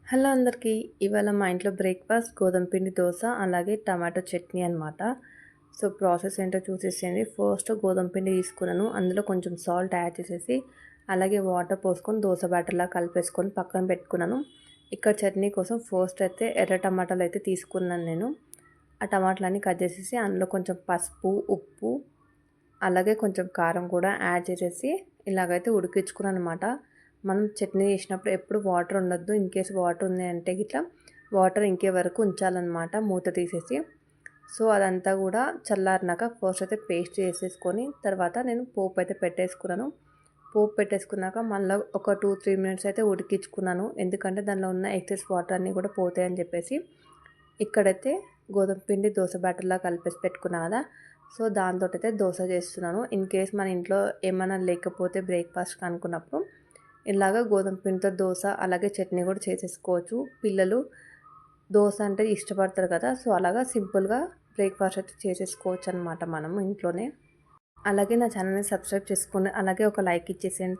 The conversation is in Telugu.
హలో అందరికీ. ఇవాళ మా ఇంట్లో బ్రేక్‌ఫాస్ట్ గోధుమ పిండి దోస, అలాగే టమాటో చట్నీ అనమాట. సో, ప్రాసెస్ ఏంటో చూసేసేయండి. ఫస్ట్ గోధుమ పిండి తీసుకున్నాను. అందులో కొంచెం సాల్ట్ యాడ్ చేసేసి, అలాగే వాటర్ పోసుకొని దోస బ్యాటర్‌లా కలిపేసుకొని పక్కన పెట్టుకున్నాను. ఇక్కడ చట్నీ కోసం ఫస్ట్ అయితే ఎర్ర టమాటాలు అయితే తీసుకున్నాను నేను. ఆ టమాటాలన్నీ కట్ చేసేసి అందులో కొంచెం పసుపు, ఉప్పు, అలాగే కొంచెం కారం కూడా యాడ్ చేసేసి ఇలాగైతే ఉడికించుకున్నానమాట. మనం చట్నీ చేసినప్పుడు ఎప్పుడు వాటర్ ఉండొద్దు. ఇన్‌కేస్ వాటర్ ఉంది అంటే గిట్లా వాటర్ ఇంకే వరకు ఉంచాలన్నమాట మూత తీసేసి. సో, అదంతా కూడా చల్లారినాక ఫస్ట్ అయితే పేస్ట్ చేసేసుకొని తర్వాత నేను పోపు అయితే పెట్టేసుకున్నాను. పోపు పెట్టేసుకున్నాక మళ్ళీ ఒక 2-3 మినిట్స్ అయితే ఉడికించుకున్నాను. ఎందుకంటే దానిలో ఉన్న ఎక్సెస్ వాటర్ అన్నీ కూడా పోతాయని చెప్పేసి. ఇక్కడైతే గోధుమ పిండి దోస బ్యాటర్‌లా కలిపేసి పెట్టుకున్నా కదా! సో, దాంతోటైతే దోస చేస్తున్నాను. ఇన్‌కేస్ మన ఇంట్లో ఏమైనా లేకపోతే బ్రేక్‌ఫాస్ట్‌కి అనుకున్నప్పుడు ఇలాగ గోధుమ పిండితో దోస, అలాగే చట్నీ కూడా చేసేసుకోవచ్చు. పిల్లలు దోస అంటే ఇష్టపడతారు కదా! సో, అలాగా సింపుల్‌గా బ్రేక్‌ఫాస్ట్ అయితే చేసేసుకోవచ్చనమాట మనం ఇంట్లోనే. అలాగే నా ఛానల్‌ని సబ్స్క్రైబ్ చేసుకోండి. అలాగే ఒక లైక్ ఇచ్చేసేయండి.